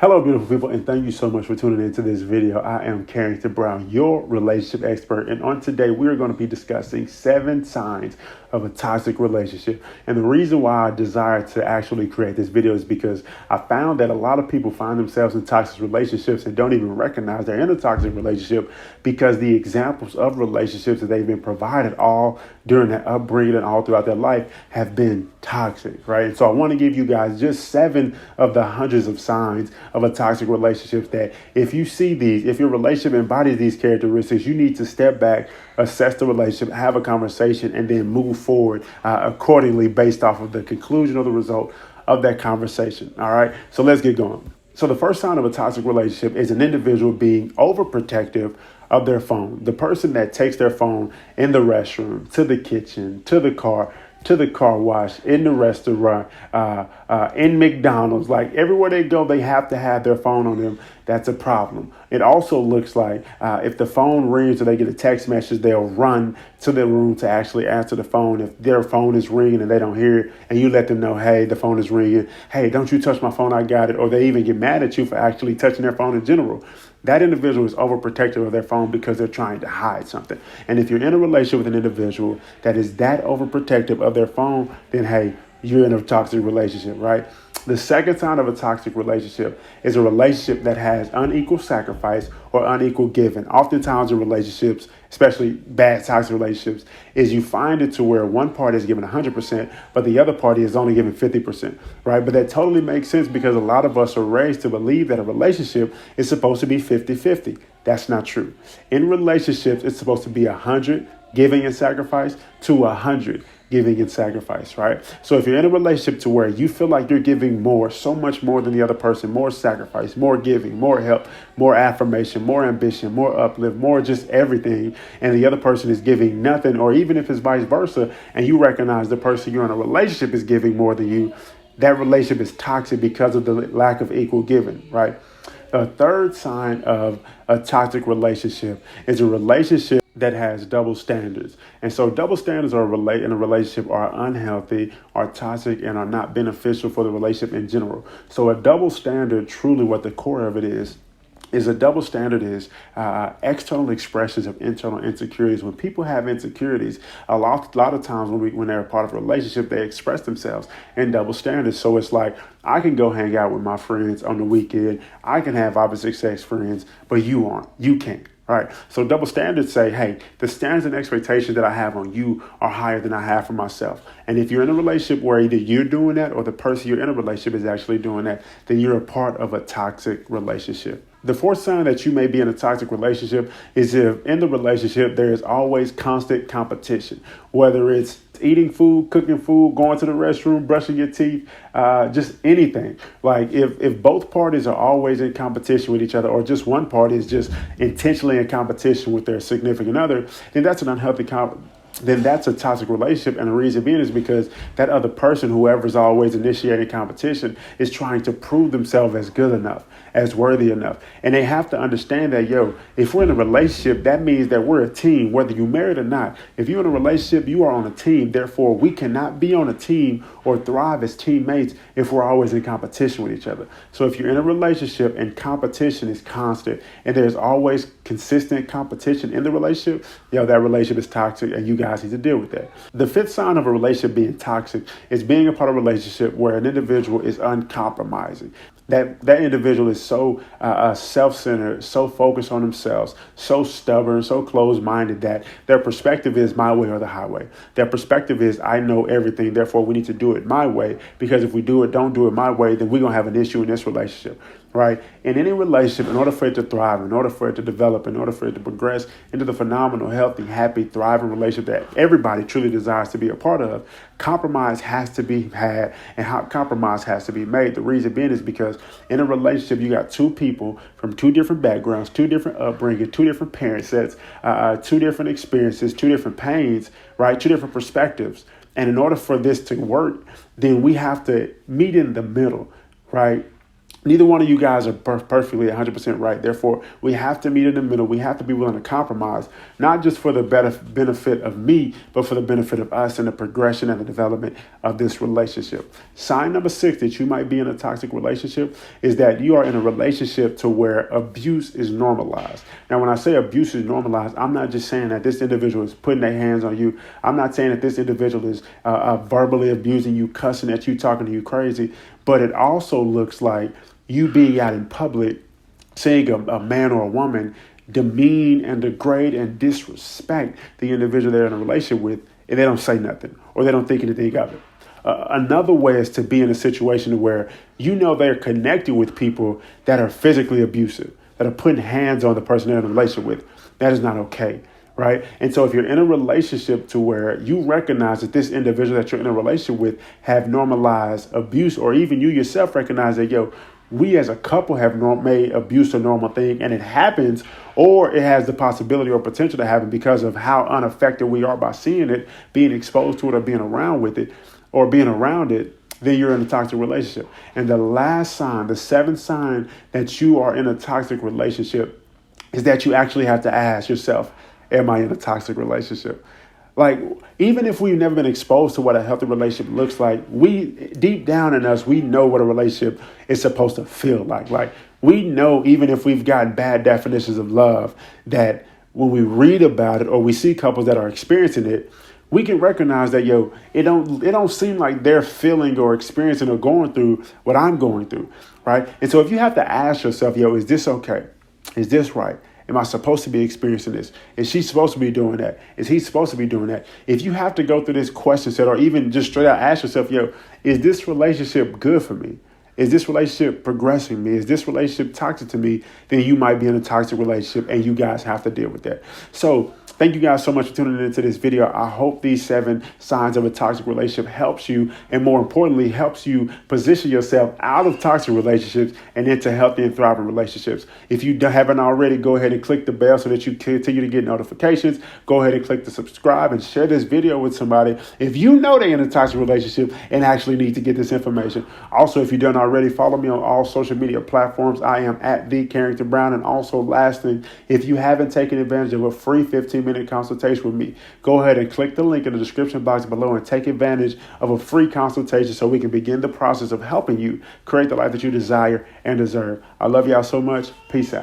Hello, beautiful people, and thank you so much for tuning into this video. I am Carrington Brown, your relationship expert, and on today we are going to be discussing 7 signs of a toxic relationship. And the reason why I desire to actually create this video is because I found that a lot of people find themselves in toxic relationships and don't even recognize they're in a toxic relationship because the examples of relationships that they've been provided all during their upbringing and all throughout their life have been toxic, right? And so I want to give you guys just 7 of the hundreds of signs of a toxic relationship that if you see these, if your relationship embodies these characteristics, you need to step back, assess the relationship, have a conversation, and then move forward accordingly based off of the conclusion or the result of that conversation. All right, so let's get going. So the first sign of a toxic relationship is an individual being overprotective of their phone. The person that takes their phone in the restroom, to the kitchen, to the car wash, in the restaurant, in McDonald's, like everywhere they go, they have to have their phone on them. That's a problem. It also looks like if the phone rings or they get a text message, they'll run to their room to actually answer the phone. If their phone is ringing and they don't hear it, and you let them know, hey, the phone is ringing. Hey, don't you touch my phone, I got it. Or they even get mad at you for actually touching their phone in general. That individual is overprotective of their phone because they're trying to hide something. And if you're in a relationship with an individual that is that overprotective of their phone, then hey, you're in a toxic relationship, right? The second sign of a toxic relationship is a relationship that has unequal sacrifice or unequal giving. Oftentimes in relationships, especially bad toxic relationships, is you find it to where one party is giving 100%, but the other party is only giving 50%, right? But that totally makes sense because a lot of us are raised to believe that a relationship is supposed to be 50-50. That's not true. In relationships, it's supposed to be 100 giving and sacrifice to 100 giving and sacrifice, right? So if you're in a relationship to where you feel like you're giving more, so much more than the other person, more sacrifice, more giving, more help, more affirmation, more ambition, more uplift, more just everything, and the other person is giving nothing, or even if it's vice versa, and you recognize the person you're in a relationship is giving more than you, that relationship is toxic because of the lack of equal giving, right? A third sign of a toxic relationship is a relationship that has double standards. And so double standards in a relationship are unhealthy, are toxic, and are not beneficial for the relationship in general. So a double standard, truly what the core of it is a double standard is external expressions of internal insecurities. When people have insecurities, a lot of times when they're a part of a relationship, they express themselves in double standards. So it's like, I can go hang out with my friends on the weekend. I can have opposite sex friends, but you aren't. You can't. Right. So double standards say, hey, the standards and expectations that I have on you are higher than I have for myself. And if you're in a relationship where either you're doing that or the person you're in a relationship is actually doing that, then you're a part of a toxic relationship. The fourth sign that you may be in a toxic relationship is if in the relationship there is always constant competition, whether it's eating food, cooking food, going to the restroom, brushing your teeth, just anything. Like if both parties are always in competition with each other, or just one party is just intentionally in competition with their significant other, then that's an unhealthy then that's a toxic relationship. And the reason being is because that other person, whoever's always initiating competition, is trying to prove themselves as good enough, as worthy enough. And they have to understand that, if we're in a relationship, that means that we're a team, whether you're married or not. If you're in a relationship, you are on a team. Therefore, we cannot be on a team or thrive as teammates if we're always in competition with each other. So if you're in a relationship and competition is constant and there's always consistent competition in the relationship, that relationship is toxic, and you guys need to deal with that. The fifth sign of a relationship being toxic is being a part of a relationship where an individual is uncompromising. That individual is so self-centered, so focused on themselves, so stubborn, so closed-minded that their perspective is my way or the highway. Their perspective is, I know everything, therefore we need to do it my way, because if we don't do it my way, then we're going to have an issue in this relationship. Right? In any relationship, in order for it to thrive, in order for it to develop, in order for it to progress into the phenomenal, healthy, happy, thriving relationship that everybody truly desires to be a part of, compromise has to be had, and compromise has to be made. The reason being is because in a relationship, you got two people from two different backgrounds, two different upbringing, two different parent sets, two different experiences, two different pains, right? Two different perspectives. And in order for this to work, then we have to meet in the middle, right? Neither one of you guys are perfectly 100% right. Therefore, we have to meet in the middle. We have to be willing to compromise, not just for the better benefit of me, but for the benefit of us and the progression and the development of this relationship. Sign number 6 that you might be in a toxic relationship is that you are in a relationship to where abuse is normalized. Now, when I say abuse is normalized, I'm not just saying that this individual is putting their hands on you. I'm not saying that this individual is verbally abusing you, cussing at you, talking to you crazy. But it also looks like you being out in public, seeing a man or a woman demean and degrade and disrespect the individual they're in a relationship with, and they don't say nothing or they don't think anything of it. Another way is to be in a situation where you know they're connected with people that are physically abusive, that are putting hands on the person they're in a relationship with. That is not okay. Right. And so if you're in a relationship to where you recognize that this individual that you're in a relationship with have normalized abuse, or even you yourself recognize that, we as a couple have made abuse a normal thing, and it happens, or it has the possibility or potential to happen because of how unaffected we are by seeing it, being exposed to it, or being around with it, or being around it, then you're in a toxic relationship. And the last sign, the 7th sign that you are in a toxic relationship is that you actually have to ask yourself, am I in a toxic relationship? Like, even if we've never been exposed to what a healthy relationship looks like, we deep down in us, we know what a relationship is supposed to feel like. Like, we know, even if we've gotten bad definitions of love, that when we read about it or we see couples that are experiencing it, we can recognize that, it don't seem like they're feeling or experiencing or going through what I'm going through, right? And so if you have to ask yourself, is this okay? Is this right? Am I supposed to be experiencing this? Is she supposed to be doing that? Is he supposed to be doing that? If you have to go through this question set, or even just straight out ask yourself, is this relationship good for me? Is this relationship progressing me? Is this relationship toxic to me? Then you might be in a toxic relationship, and you guys have to deal with that. So thank you guys so much for tuning into this video. I hope these 7 signs of a toxic relationship helps you, and more importantly, helps you position yourself out of toxic relationships and into healthy and thriving relationships. If you haven't already, go ahead and click the bell so that you continue to get notifications. Go ahead and click the subscribe and share this video with somebody if you know they're in a toxic relationship and actually need to get this information. Also, if you don't already, follow me on all social media platforms. I am at TheCarringtonBrown. And also, last thing, if you haven't taken advantage of a free 15-minute consultation with me, go ahead and click the link in the description box below and take advantage of a free consultation so we can begin the process of helping you create the life that you desire and deserve. I love y'all so much. Peace out.